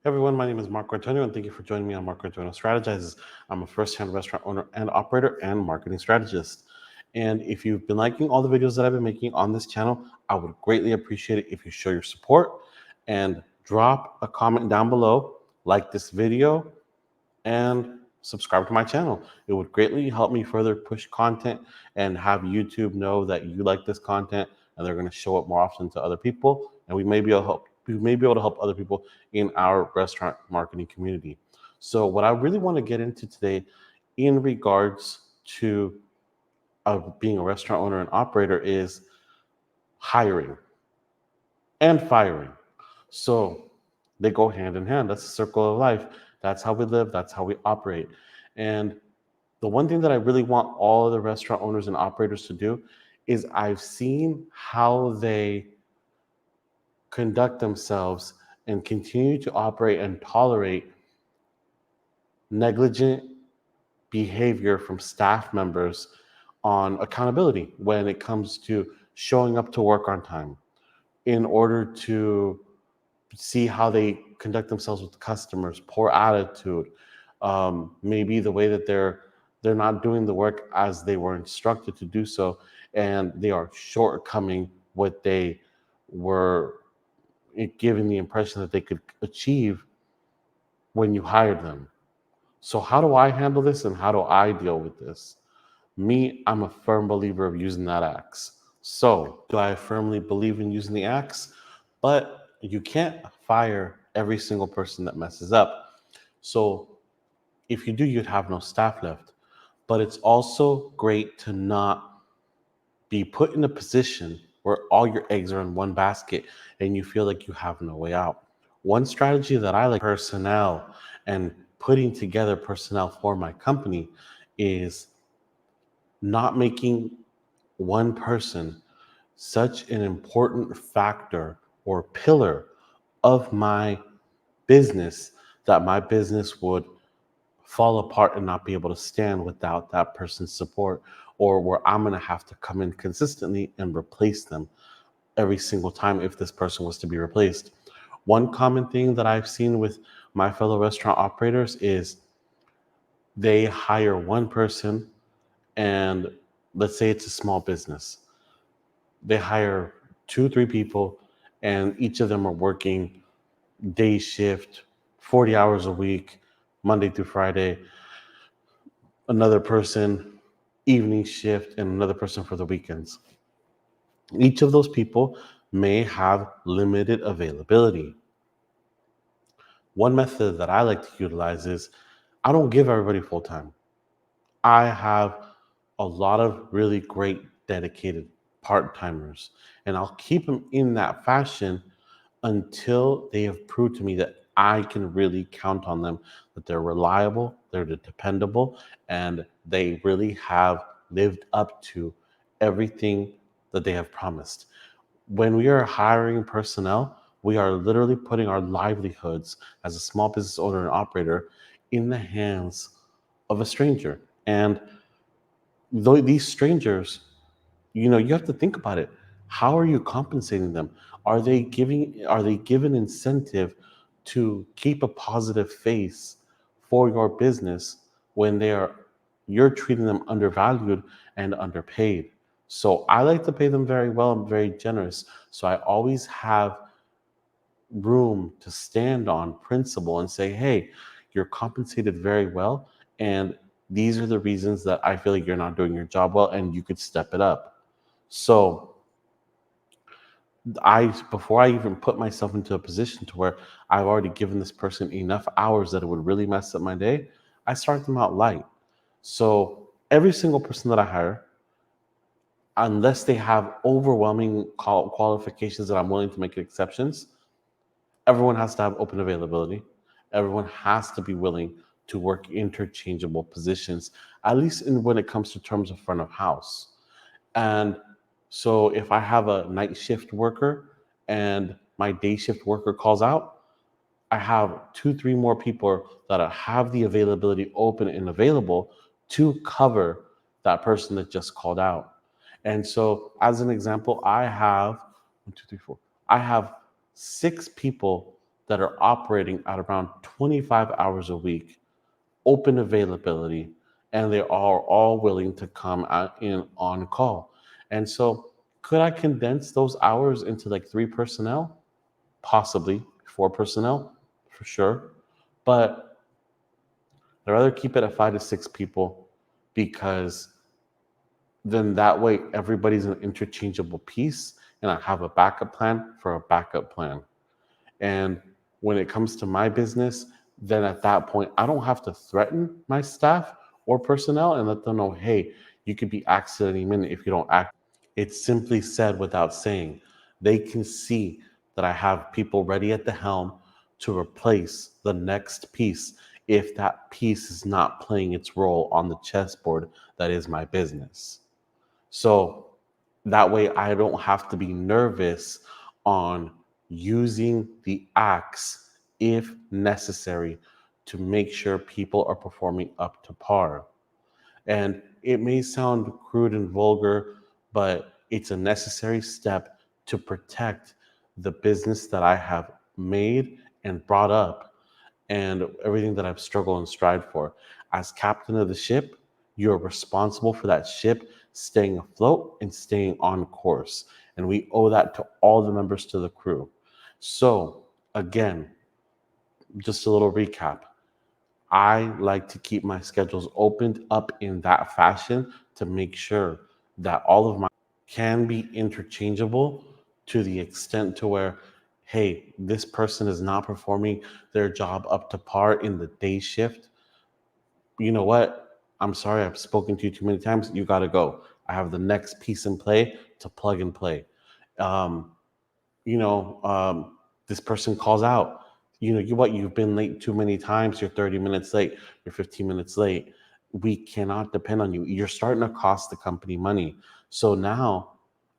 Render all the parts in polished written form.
Hey everyone, my name is Marco Antonio, and thank you for joining me on Marco Antonio Strategizes. I'm a first-hand restaurant owner and operator and marketing strategist. And if you've been liking all the videos that I've been making on this channel, I would greatly appreciate it if you show your support and drop a comment down below, like this video, and subscribe to my channel. It would greatly help me further push content and have YouTube know that you like this content, and they're going to show it more often to other people, and we may be able to help other people in our restaurant marketing community. So what I really want to get into today in regards to being a restaurant owner and operator is hiring and firing. So they go hand in hand. That's the circle of life. That's how we live. That's how we operate. And the one thing that I really want all of the restaurant owners and operators to do is I've seen how they conduct themselves and continue to operate and tolerate negligent behavior from staff members on accountability when it comes to showing up to work on time in order to see how they conduct themselves with customers, poor attitude, maybe the way that they're not doing the work as they were instructed to do so, and they are shortcoming what they were given the impression that they could achieve when you hired them. So how do I handle this and how do I deal with this? Me, I'm a firm believer of using that axe. So, do I firmly believe in using the axe? But you can't fire every single person that messes up. So, if you do, you'd have no staff left. But it's also great to not be put in a position where all your eggs are in one basket and you feel like you have no way out. One strategy that I like personnel and putting together personnel for my company is not making one person such an important factor or pillar of my business that my business would fall apart and not be able to stand without that person's support, or where I'm going to have to come in consistently and replace them every single time if this person was to be replaced. One common thing that I've seen with my fellow restaurant operators is they hire one person, and let's say it's a small business. They hire 2, 3 people, and each of them are working day shift, 40 hours a week, Monday through Friday, another person evening shift, and another person for the weekends. Each of those people may have limited availability. One method that I like to utilize is I don't give everybody full time. I have a lot of really great dedicated part timers, and I'll keep them in that fashion until they have proved to me that I can really count on them, that they're reliable, they're dependable, and they really have lived up to everything that they have promised. When we are hiring personnel, we are literally putting our livelihoods as a small business owner and operator in the hands of a stranger. And though these strangers, you have to think about it. How are you compensating them? Are they given incentive to keep a positive face for your business when you're treating them undervalued and underpaid? So I like to pay them very well. I'm very generous. So I always have room to stand on principle and say, hey, you're compensated very well. And these are the reasons that I feel like you're not doing your job well and you could step it up. So before I even put myself into a position to where I've already given this person enough hours that it would really mess up my day, I start them out light. So every single person that I hire, unless they have overwhelming qualifications that I'm willing to make exceptions, everyone has to have open availability. Everyone has to be willing to work interchangeable positions, at least when it comes to terms of front of house. And so if I have a night shift worker and my day shift worker calls out, I have 2, 3 more people that have the availability open and available to cover that person that just called out. And so, as an example, I have 1, 2, 3, 4. I have 6 people that are operating at around 25 hours a week, open availability, and they are all willing to come out in on call. And so, could I condense those hours into like 3 personnel? Possibly 4 personnel, for sure. But I'd rather keep it at 5 to 6 people, because then that way everybody's an interchangeable piece and I have a backup plan for a backup plan. And when it comes to my business, then at that point, I don't have to threaten my staff or personnel and let them know, hey, you could be axed at any minute if you don't act. It's simply said without saying. They can see that I have people ready at the helm to replace the next piece if that piece is not playing its role on the chessboard that is my business. So that way I don't have to be nervous on using the axe if necessary to make sure people are performing up to par. And it may sound crude and vulgar, but it's a necessary step to protect the business that I have made and brought up and everything that I've struggled and strived for. As captain of the ship, you're responsible for that ship staying afloat and staying on course. And we owe that to all the members to the crew. So, again, just a little recap. I like to keep my schedules opened up in that fashion to make sure that all of my can be interchangeable to the extent to where, hey, this person is not performing their job up to par in the day shift. You know what? I'm sorry, I've spoken to you too many times. You got to go. I have the next piece in play to plug and play. Um, you know, this person calls out. You've been late too many times. You're 30 minutes late. You're 15 minutes late. We cannot depend on you. You're starting to cost the company money. So now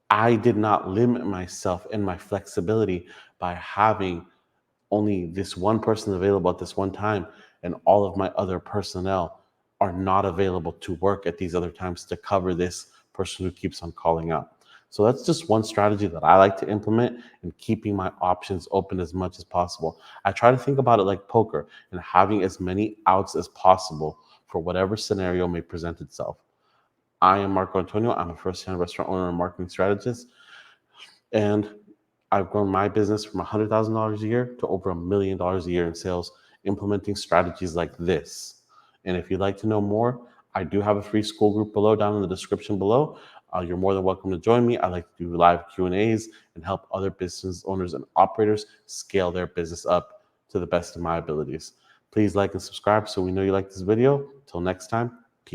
I did not limit myself and my flexibility by having only this one person available at this one time, and all of my other personnel are not available to work at these other times to cover this person who keeps on calling out. So that's just one strategy that I like to implement in keeping my options open as much as possible. I try to think about it like poker and having as many outs as possible for whatever scenario may present itself. I am Marco Antonio. I'm a first-hand restaurant owner and marketing strategist. And I've grown my business from $100,000 a year to over $1 million a year in sales, implementing strategies like this. And if you'd like to know more, I do have a free school group below, down in the description below. You're more than welcome to join me. I like to do live Q&As and help other business owners and operators scale their business up to the best of my abilities. Please like and subscribe so we know you like this video. Till next time,